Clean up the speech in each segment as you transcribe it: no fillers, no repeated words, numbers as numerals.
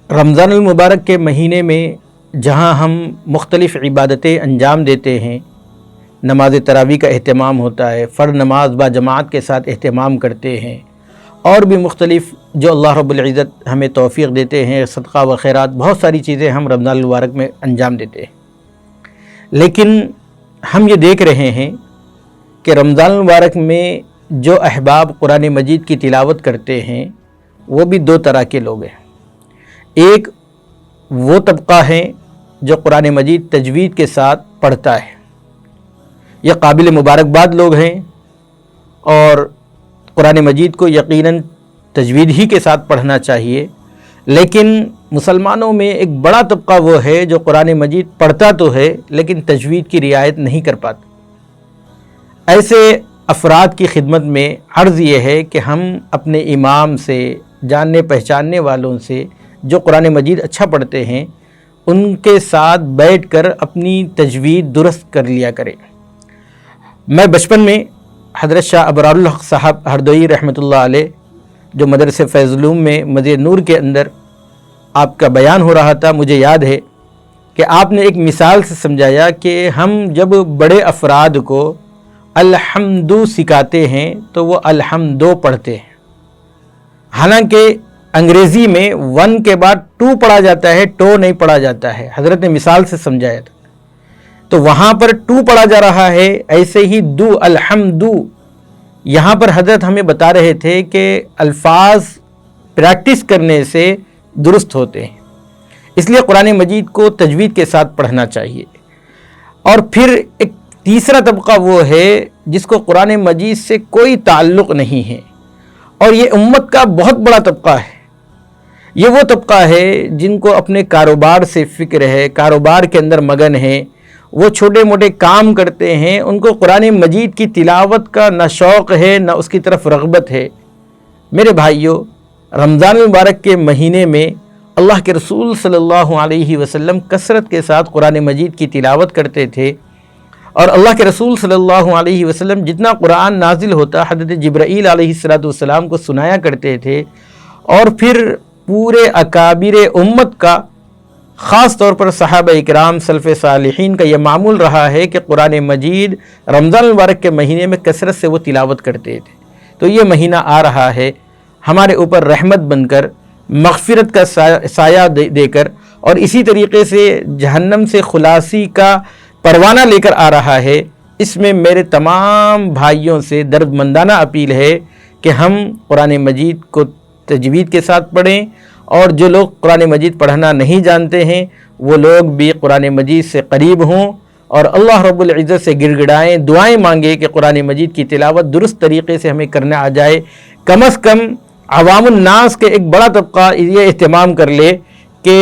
رمضان المبارک کے مہینے میں جہاں ہم مختلف عبادتیں انجام دیتے ہیں، نماز تراویح کا اہتمام ہوتا ہے، فرض نماز با جماعت کے ساتھ اہتمام کرتے ہیں، اور بھی مختلف جو اللہ رب العزت ہمیں توفیق دیتے ہیں، صدقہ و خیرات، بہت ساری چیزیں ہم رمضان المبارک میں انجام دیتے ہیں۔ لیکن ہم یہ دیکھ رہے ہیں کہ رمضان المبارک میں جو احباب قرآن مجید کی تلاوت کرتے ہیں وہ بھی دو طرح کے لوگ ہیں۔ ایک وہ طبقہ ہے جو قرآن مجید تجوید کے ساتھ پڑھتا ہے، یہ قابل مبارکباد لوگ ہیں، اور قرآن مجید کو یقیناً تجوید ہی کے ساتھ پڑھنا چاہیے۔ لیکن مسلمانوں میں ایک بڑا طبقہ وہ ہے جو قرآن مجید پڑھتا تو ہے لیکن تجوید کی رعایت نہیں کر پاتا۔ ایسے افراد کی خدمت میں عرض یہ ہے کہ ہم اپنے امام سے، جاننے پہچاننے والوں سے جو قرآن مجید اچھا پڑھتے ہیں، ان کے ساتھ بیٹھ کر اپنی تجوید درست کر لیا کریں۔ میں بچپن میں حضرت شاہ ابرار الحق صاحب ہردوئی رحمۃ اللہ علیہ جو مدرسہ فیض العلوم میں مسجد نور کے اندر آپ کا بیان ہو رہا تھا، مجھے یاد ہے کہ آپ نے ایک مثال سے سمجھایا کہ ہم جب بڑے افراد کو الحمدو سکھاتے ہیں تو وہ الحمدو پڑھتے ہیں، حالانکہ انگریزی میں ون کے بعد ٹو پڑھا جاتا ہے، ٹو نہیں پڑھا جاتا ہے۔ حضرت نے مثال سے سمجھایا تھا، تو وہاں پر ٹو پڑھا جا رہا ہے، ایسے ہی دو الحمدو، یہاں پر حضرت ہمیں بتا رہے تھے کہ الفاظ پریکٹس کرنے سے درست ہوتے ہیں، اس لیے قرآن مجید کو تجوید کے ساتھ پڑھنا چاہیے۔ اور پھر ایک تیسرا طبقہ وہ ہے جس کو قرآن مجید سے کوئی تعلق نہیں ہے، اور یہ امت کا بہت بڑا طبقہ ہے۔ یہ وہ طبقہ ہے جن کو اپنے کاروبار سے فکر ہے، کاروبار کے اندر مگن ہے، وہ چھوٹے موٹے کام کرتے ہیں، ان کو قرآن مجید کی تلاوت کا نہ شوق ہے نہ اس کی طرف رغبت ہے۔ میرے بھائیوں، رمضان المبارک کے مہینے میں اللہ کے رسول صلی اللہ علیہ وسلم کثرت کے ساتھ قرآن مجید کی تلاوت کرتے تھے، اور اللہ کے رسول صلی اللہ علیہ وسلم جتنا قرآن نازل ہوتا حضرت جبرائیل علیہ السلام کو سنایا کرتے تھے، اور پھر پورے اکابر امت کا، خاص طور پر صحابہ اکرام سلف صالحین کا یہ معمول رہا ہے کہ قرآن مجید رمضان المبارک کے مہینے میں کثرت سے وہ تلاوت کرتے تھے۔ تو یہ مہینہ آ رہا ہے ہمارے اوپر رحمت بن کر، مغفرت کا سایہ دے کر، اور اسی طریقے سے جہنم سے خلاصی کا پروانہ لے کر آ رہا ہے۔ اس میں میرے تمام بھائیوں سے درد مندانہ اپیل ہے کہ ہم قرآن مجید کو تجوید کے ساتھ پڑھیں، اور جو لوگ قرآن مجید پڑھنا نہیں جانتے ہیں وہ لوگ بھی قرآن مجید سے قریب ہوں، اور اللہ رب العزت سے گڑ گڑائیں، دعائیں مانگیں کہ قرآن مجید کی تلاوت درست طریقے سے ہمیں کرنا آ جائے۔ کم از کم عوام الناس کے ایک بڑا طبقہ یہ اہتمام کر لے کہ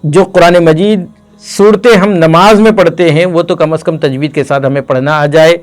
جو قرآن مجید صورتیں ہم نماز میں پڑھتے ہیں وہ تو کم از کم تجوید کے ساتھ ہمیں پڑھنا آ جائے۔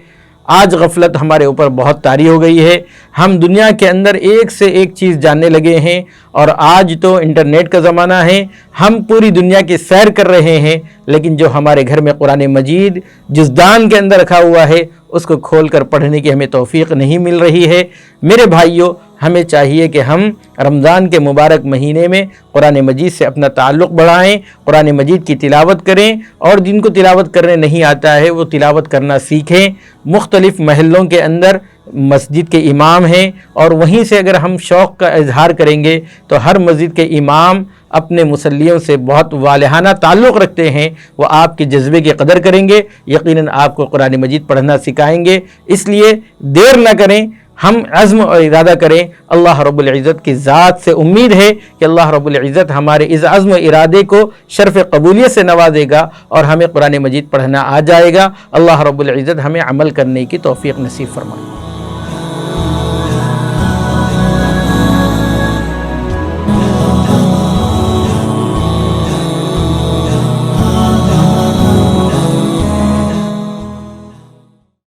آج غفلت ہمارے اوپر بہت طاری ہو گئی ہے، ہم دنیا کے اندر ایک سے ایک چیز جاننے لگے ہیں، اور آج تو انٹرنیٹ کا زمانہ ہے، ہم پوری دنیا کی سیر کر رہے ہیں، لیکن جو ہمارے گھر میں قرآن مجید جزدان کے اندر رکھا ہوا ہے اس کو کھول کر پڑھنے کی ہمیں توفیق نہیں مل رہی ہے۔ میرے بھائیوں، ہمیں چاہیے کہ ہم رمضان کے مبارک مہینے میں قرآن مجید سے اپنا تعلق بڑھائیں، قرآن مجید کی تلاوت کریں، اور جن کو تلاوت کرنے نہیں آتا ہے وہ تلاوت کرنا سیکھیں۔ مختلف محلوں کے اندر مسجد کے امام ہیں، اور وہیں سے اگر ہم شوق کا اظہار کریں گے تو ہر مسجد کے امام اپنے مصلیوں سے بہت والہانہ تعلق رکھتے ہیں، وہ آپ کے جذبے کی قدر کریں گے، یقیناً آپ کو قرآن مجید پڑھنا سکھائیں گے۔ اس لیے دیر نہ کریں، ہم عزم اور ارادہ کریں۔ اللہ رب العزت کی ذات سے امید ہے کہ اللہ رب العزت ہمارے اس عزم و ارادے کو شرف قبولیت سے نوازے گا، اور ہمیں قرآن مجید پڑھنا آ جائے گا۔ اللہ رب العزت ہمیں عمل کرنے کی توفیق نصیب فرمائے۔